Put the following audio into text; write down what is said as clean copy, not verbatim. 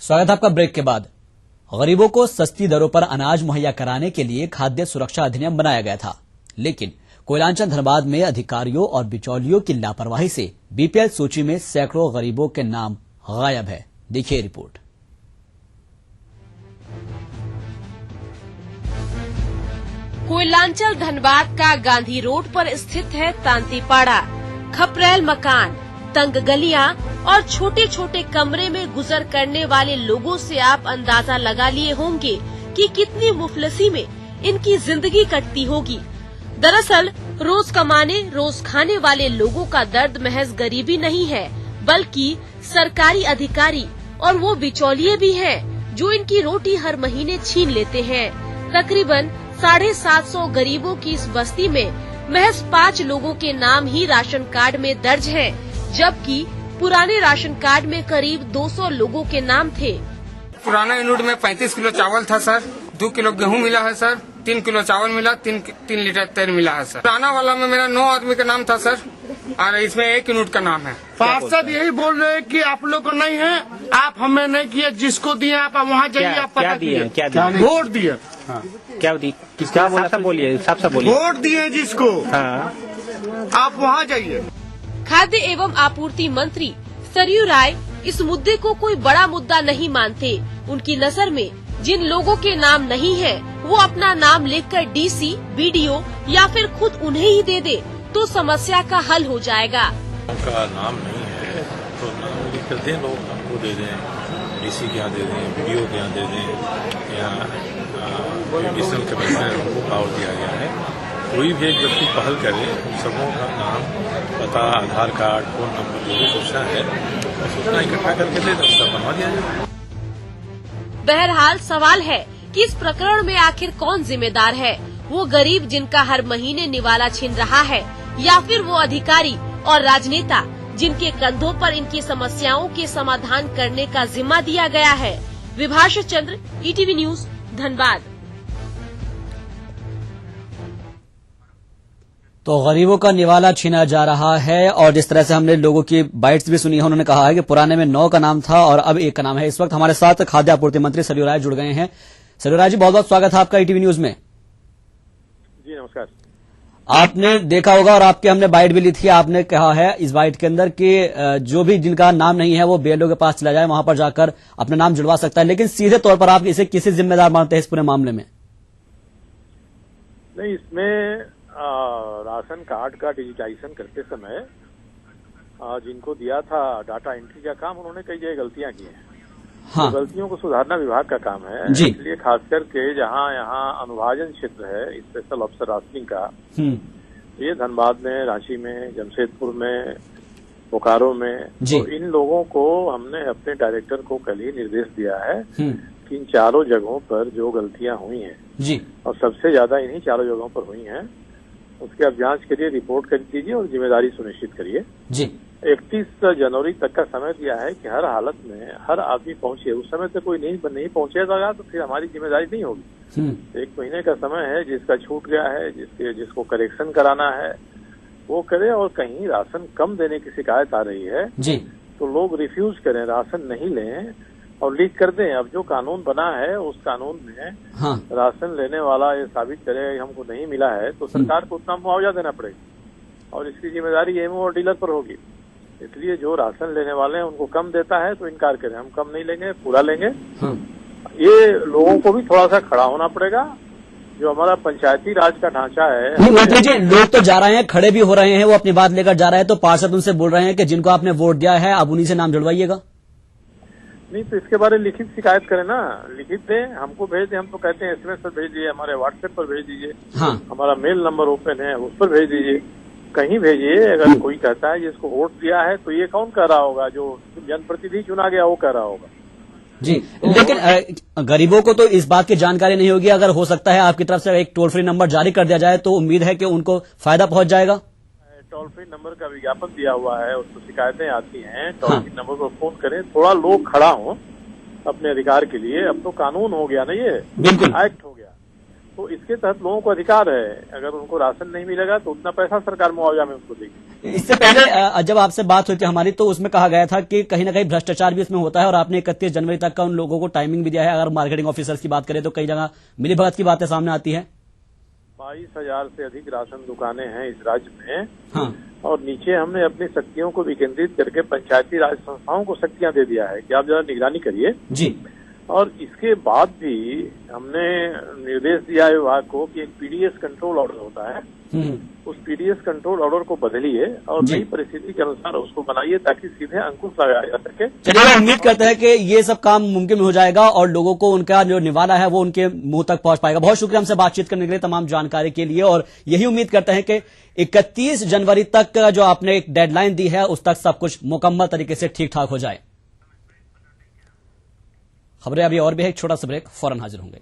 स्वागत है आपका ब्रेक के बाद। गरीबों को सस्ती दरों पर अनाज मुहैया कराने के लिए खाद्य सुरक्षा अधिनियम बनाया गया था, लेकिन कोयलांचल धनबाद में अधिकारियों और बिचौलियों की लापरवाही से बीपीएल सूची में सैकड़ों गरीबों के नाम गायब है। देखिए रिपोर्ट। कोयलांचल धनबाद का गांधी रोड पर स्थित है तांतीपाड़ा। खपरेल मकान, तंग गलियां और छोटे छोटे कमरे में गुजर करने वाले लोगों से आप अंदाजा लगा लिए होंगे कि कितनी मुफलसी में इनकी जिंदगी कटती होगी। दरअसल रोज कमाने रोज खाने वाले लोगों का दर्द महज गरीबी नहीं है, बल्कि सरकारी अधिकारी और वो बिचौलिए भी हैं जो इनकी रोटी हर महीने छीन लेते हैं। तकरीबन 750 गरीबों की इस बस्ती में महज 5 लोगों के नाम ही राशन कार्ड में दर्ज हैं, जबकि पुराने राशन कार्ड में करीब 200 लोगों के नाम थे। पुराना यूनिट में 35 किलो चावल था सर, 2 किलो गेहूं मिला है सर, 3 किलो चावल मिला, 3 लीटर तेल मिला है सर। पुराना वाला में मेरा 9 आदमी का नाम था सर, और इसमें 1 यूनिट का नाम है। पार्षद यही बोल रहे हैं कि आप लोग को नहीं है, आप हमें नहीं किए, जिसको दिए आप वहाँ जाइए, आप पता किए। क्या वोट दिए? हाँ। क्या बोला था? बोलिए, साफ साफ बोलिए। वोट दिए जिसको, हाँ। आप वहाँ जाइए। खाद्य एवं आपूर्ति मंत्री सरयू राय इस मुद्दे को कोई बड़ा मुद्दा नहीं मानते। उनकी नजर में जिन लोगों के नाम नहीं है, वो अपना नाम लिखकर डीसी, बीडीओ या फिर खुद उन्हें ही दे दे तो समस्या का हल हो जाएगा। उनका नाम नहीं है तो नाम लिख कर दें, लोग हमको दे दें, डीसी के यहाँ दे दें, बीडीओ के यहाँ दे दें, या एडिशनल कमिश्नर को पावर दिया गया है। कोई भी एक व्यक्ति पहल करे, उन सबों का नाम, पता, आधार कार्ड, फोन नंबर जो भी सूचना है सूचना इकट्ठा करके दे दो, उसका बनवा दिया जाए। बहरहाल सवाल है कि इस प्रकरण में आखिर कौन जिम्मेदार है? वो गरीब जिनका हर महीने निवाला छिन रहा है, या फिर वो अधिकारी और राजनेता जिनके कंधों पर इनकी समस्याओं के समाधान करने का जिम्मा दिया गया है? Vibhash Chandra, ETV news, Dhanbad. तो गरीबों का निवाला छीना जा रहा है, और जिस तरह से हमने लोगों की बाइट्स भी सुनी है, उन्होंने कहा है कि पुराने में 9 का नाम था और अब 1 का नाम है। इस वक्त हमारे साथ खाद्य आपूर्ति मंत्री सरयू राय जुड़ गए हैं। सरयू राय जी, बहुत बहुत स्वागत है आपका ईटीवी न्यूज में। जी नमस्कार। आपने देखा होगा और आपके हमने बाइट भी ली थी, आपने कहा है इस बाइट के अंदर कि जो भी जिनका नाम नहीं है वो बीएलओ के पास चला जाए, वहां पर जाकर अपना नाम जुड़वा सकता है, लेकिन सीधे तौर पर आप इसे किसी जिम्मेदार मानते हैं इस पूरे मामले में? नहीं, इसमें राशन कार्ड का डिजिटाइजेशन करते समय जिनको दिया था डाटा एंट्री का काम, उन्होंने कई जगह गलतियां की हैं। हाँ। तो गलतियों को सुधारना विभाग का काम है। इसलिए खास करके जहाँ यहाँ अनुभाजन क्षेत्र है स्पेशल ऑफिसर राशनिंग का, ये धनबाद में, रांची में, जमशेदपुर में, बोकारो में, तो इन लोगों को हमने अपने डायरेक्टर को कल ही निर्देश दिया है कि इन चारों जगहों पर जो गलतियां हुई हैं जी, और सबसे ज्यादा इन्हीं चारों जगहों पर हुई हैं, उसकी आप जांच करिए, रिपोर्ट कर दीजिए और जिम्मेदारी सुनिश्चित करिए जी। 31 जनवरी तक का समय दिया है कि हर हालत में हर आदमी पहुंचे। उस समय तक कोई नहीं पहुंचेगा तो फिर हमारी जिम्मेदारी नहीं होगी। 1 महीने का समय है, जिसका छूट गया है, जिसको करेक्शन कराना है वो करे, और कहीं राशन कम देने की शिकायत आ रही है जी, तो लोग रिफ्यूज करें, राशन नहीं लें और लीक कर दें। अब जो कानून बना है उस कानून में राशन लेने वाला ये साबित करे हमको नहीं मिला है तो सरकार को उतना मुआवजा देना पड़ेगा, और इसकी जिम्मेदारी एमओ और डीलर पर होगी। इसलिए जो राशन लेने वाले हैं उनको कम देता है तो इनकार करें, हम कम नहीं लेंगे, पूरा लेंगे। ये लोगों को भी थोड़ा सा खड़ा होना पड़ेगा। जो हमारा पंचायती राज का ढांचा है, मंत्री जी, लोग तो जा रहे हैं, खड़े भी हो रहे हैं, वो अपनी बात लेकर जा रहे हैं, तो पार्षद उनसे बोल रहे हैं कि जिनको आपने वोट दिया है आप उन्हीं से नाम जुड़वाइएगा। नहीं तो इसके बारे में लिखित शिकायत करें ना, लिखित दें, हमको भेज दें। हम तो कहते हैं एसएमएस पर भेज दीजिए, हमारे व्हाट्सएप पर भेज दीजिए, हमारा मेल नंबर ओपन है, उस पर भेज दीजिए, कहीं भेजिए। अगर कोई कहता है जिसको वोट दिया है तो ये कौन कह रहा होगा? जो जनप्रतिनिधि चुना गया वो कह रहा होगा जी। लेकिन गरीबों को तो इस बात की जानकारी नहीं होगी। अगर हो सकता है आपकी तरफ से एक टोल फ्री नंबर जारी कर दिया जाए तो उम्मीद है कि उनको फायदा पहुंच जाएगा। टोल फ्री नंबर का विज्ञापन दिया हुआ है, उस पर शिकायतें आती हैं, टोल फ्री नंबर पर फोन करें, थोड़ा लोग खड़ा हों अपने अधिकार के लिए। अब तो कानून हो गया ना, ये बिल्कुल एक्ट हो गया, तो इसके तहत लोगों को अधिकार है, अगर उनको राशन नहीं मिलेगा तो उतना पैसा सरकार मुआवजा में उनको देगी। इससे पहले जब आपसे बात हुई थी हमारी, तो उसमें कहा गया था कि कहीं ना कहीं भ्रष्टाचार भी इसमें होता है, और आपने 31 जनवरी तक का उन लोगों को टाइमिंग भी दिया है। अगर मार्केटिंग ऑफिसर्स की बात करें तो कई जगह मिलीभगत की बातें सामने आती है। 22,000 से अधिक राशन दुकानें हैं इस राज्य में। हाँ। और नीचे हमने अपनी शक्तियों को विकेंद्रित करके पंचायती राज संस्थाओं को शक्तियां दे दिया है कि आप जरा निगरानी करिए जी। और इसके बाद भी हमने निर्देश दिया है विभाग को कि एक पीडीएस कंट्रोल ऑर्डर होता है, उस पीडीएस कंट्रोल ऑर्डर को बदलिए और नई परिस्थिति के अनुसार उसको बनाइए ताकि सीधे अंकुश लगाया जा सके। चलिए, उम्मीद करते हैं कि ये सब काम मुमकिन हो जाएगा और लोगों को उनका जो निवाला है वो उनके मुंह तक पहुंच पाएगा। बहुत शुक्रिया हमसे बातचीत करने के लिए, तमाम जानकारी के लिए, और यही उम्मीद करते हैं कि 31 जनवरी तक जो आपने एक डेडलाइन दी है उस तक सब कुछ मुकम्मल तरीके से ठीक ठाक हो जाए। खबरें अभी और भी है, एक छोटा सा ब्रेक, फौरन हाजिर होंगे।